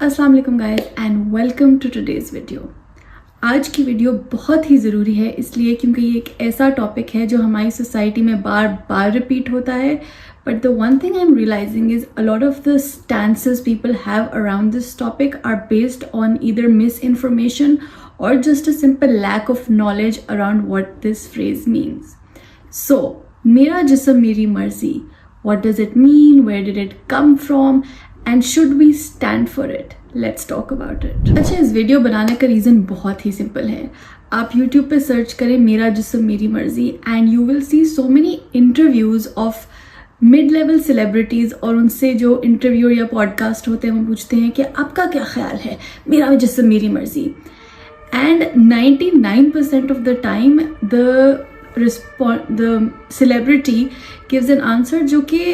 अस्सलाम वालेकुम guys and welcome to today's video. आज की वीडियो बहुत ही ज़रूरी है इसलिए क्योंकि ये एक ऐसा टॉपिक है जो हमारी सोसाइटी में बार बार रिपीट होता है। But the one thing I am realising is a lot of the stances people have around this topic are based on either misinformation or just a simple lack of knowledge around what this phrase means. So मेरा जिस्म मेरी मर्जी, what does it mean, where did it come from and should we stand for it? Let's talk about it. अच्छा, इस video बनाने का reason बहुत ही simple है। आप YouTube पे सर्च करें मेरा जिस्म मेरी मर्जी and you will see so many interviews of mid level celebrities और उनसे जो इंटरव्यू या पॉडकास्ट होते हैं वो पूछते हैं कि आपका क्या ख्याल है मेरा जिस्म मेरी मर्जी, and 99% of the time the celebrity gives an answer जो कि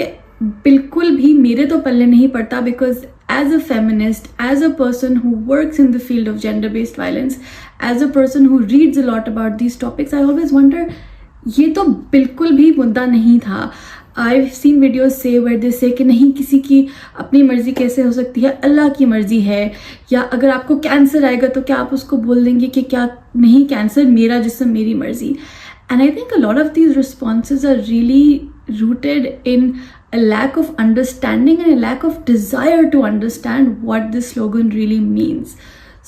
बिल्कुल भी मेरे तो पल्ले नहीं पड़ता, because as a feminist, as a person who works in the field of gender-based violence, as a person who reads a lot about these topics, I always wonder ये तो बिल्कुल भी मुद्दा नहीं था। I've seen videos say where they say कि नहीं, किसी की अपनी मर्जी कैसे हो सकती है, अल्लाह की मर्जी है, या अगर आपको कैंसर आएगा तो क्या आप उसको बोल देंगे कि क्या नहीं कैंसर, मेरा जिस्म मेरी मर्जी। And I think a lot of these responses are really rooted in a lack of understanding and a lack of desire to understand what this slogan really means.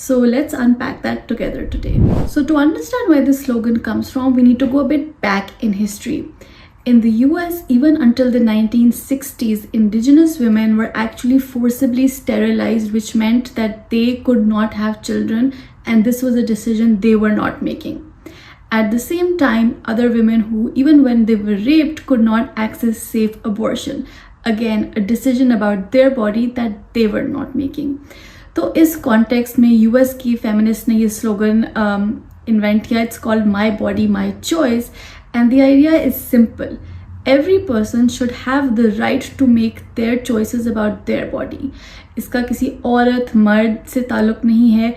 So let's unpack that together today. So to understand where this slogan comes from, we need to go a bit back in history. In the US, even until the 1960s, indigenous women were actually forcibly sterilized, which meant that they could not have children, and this was a decision they were not making. At the same time, other women who, even when they were raped, could not access safe abortion. Again, a decision about their body that they were not making. तो इस context में US की feminists ने ये slogan invent किया. It's called My Body, My Choice. And the idea is simple. Every person should have the right to make their choices about their body. इसका किसी औरत मर्द से ताल्लुक नहीं है.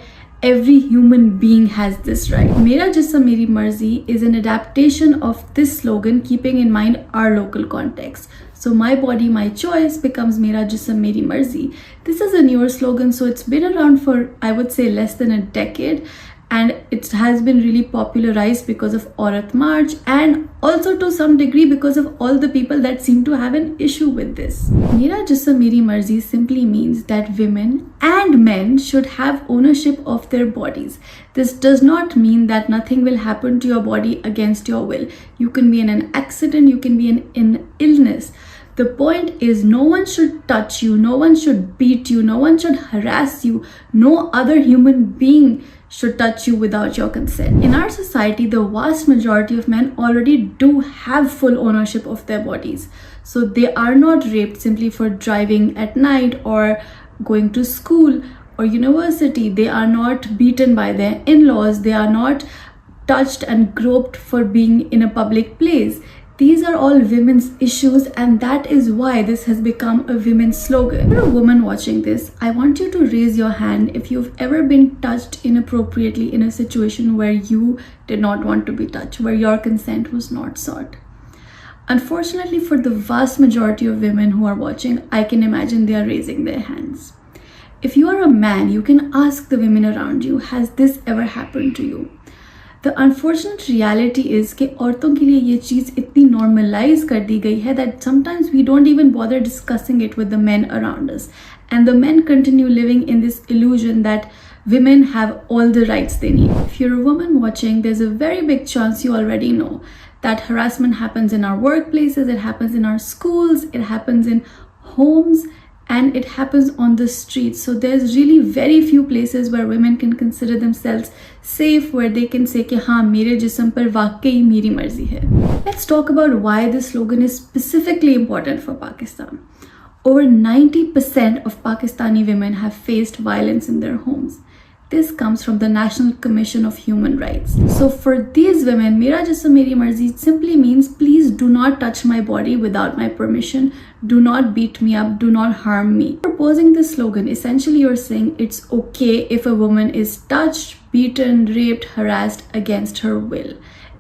Every human being has this right. Mera Jism Meri Marzi is an adaptation of this slogan, keeping in mind our local context. So my body, my choice becomes Mera Jism Meri Marzi. This is a newer slogan, so it's been around for, I would say, less than a decade. And it has been really popularized because of Aurat March and also to some degree because of all the people that seem to have an issue with this. Mera Jism Meri Marzi simply means that women and men should have ownership of their bodies. This does not mean that nothing will happen to your body against your will. You can be in an accident, you can be in an illness. The point is no one should touch you, no one should beat you, no one should harass you, no other human being should touch you without your consent. In our society, the vast majority of men already do have full ownership of their bodies. So they are not raped simply for driving at night or going to school or university. They are not beaten by their in-laws. They are not touched and groped for being in a public place. These are all women's issues, and that is why this has become a women's slogan. If you're a woman watching this, I want you to raise your hand if you've ever been touched inappropriately in a situation where you did not want to be touched, where your consent was not sought. Unfortunately, for the vast majority of women who are watching, I can imagine they are raising their hands. If you are a man, you can ask the women around you, has this ever happened to you? The unfortunate reality is कि औरतों के लिए ये चीज़ इतनी normalize कर दी गई है that sometimes we don't even bother discussing it with the men around us, and the men continue living in this illusion that women have all the rights they need. If you're a woman watching, there's a very big chance you already know that harassment happens in our workplaces, it happens in our schools, it happens in homes, and it happens on the streets. So there's really very few places where women can consider themselves safe, where they can say कि हाँ मेरे जिस्म पर वाकई मेरी मर्जी है. Let's talk about why this slogan is specifically important for Pakistan. Over 90% of Pakistani women have faced violence in their homes. This comes from the National Commission of Human Rights. So for these women, Mera Jism Meri Marzi simply means please do not touch my body without my permission. Do not beat me up. Do not harm me. Proposing this slogan, essentially you're saying it's okay if a woman is touched, beaten, raped, harassed against her will.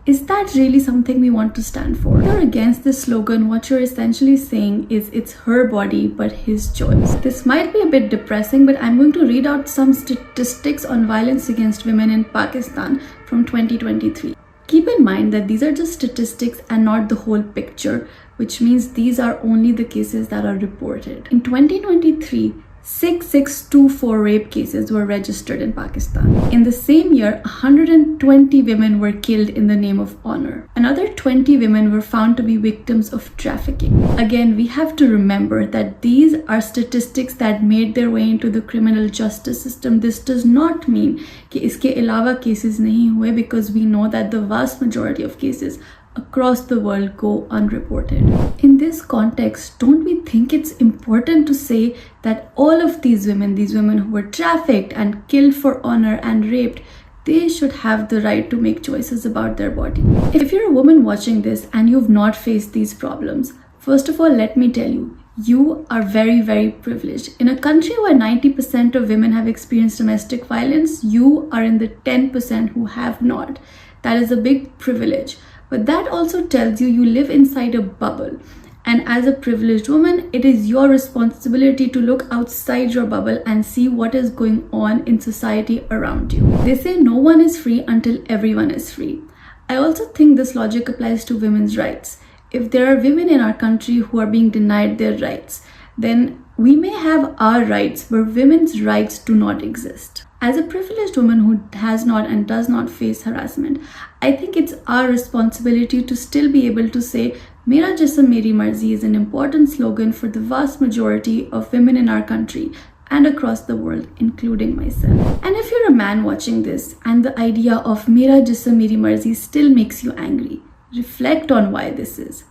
Is that really something we want to stand for? If you're against this slogan, what you're essentially saying is it's her body but his choice. This might be a bit depressing, but I'm going to read out some statistics on violence against women in Pakistan from 2023. Keep in mind that these are just statistics and not the whole picture, which means these are only the cases that are reported. In 2023, 6,624 rape cases were registered in Pakistan. In the same year, 120 women were killed in the name of honor. Another 20 women were found to be victims of trafficking. Again, we have to remember that these are statistics that made their way into the criminal justice system. This does not mean कि इसके अलावा cases नहीं हुए, because we know that the vast majority of cases across the world go unreported. In this context, don't we think it's important to say that all of these women who were trafficked and killed for honor and raped, they should have the right to make choices about their body. If you're a woman watching this and you've not faced these problems, first of all, let me tell you, you are very, very privileged. In a country where 90% of women have experienced domestic violence, you are in the 10% who have not. That is a big privilege. But that also tells you live inside a bubble. And as a privileged woman, it is your responsibility to look outside your bubble and see what is going on in society around you. They say no one is free until everyone is free. I also think this logic applies to women's rights. If there are women in our country who are being denied their rights, then we may have our rights, but women's rights do not exist. As a privileged woman who has not and does not face harassment, I think it's our responsibility to still be able to say, Mera Jism, Marzi is an important slogan for the vast majority of women in our country and across the world, including myself. And if you're a man watching this and the idea of Mera Jism, Marzi still makes you angry, reflect on why this is.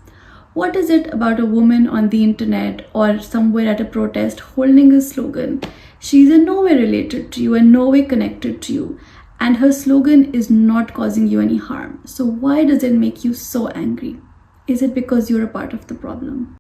What is it about a woman on the internet or somewhere at a protest holding a slogan? She's in no way related to you and no way connected to you, and her slogan is not causing you any harm. So why does it make you so angry? Is it because you're a part of the problem?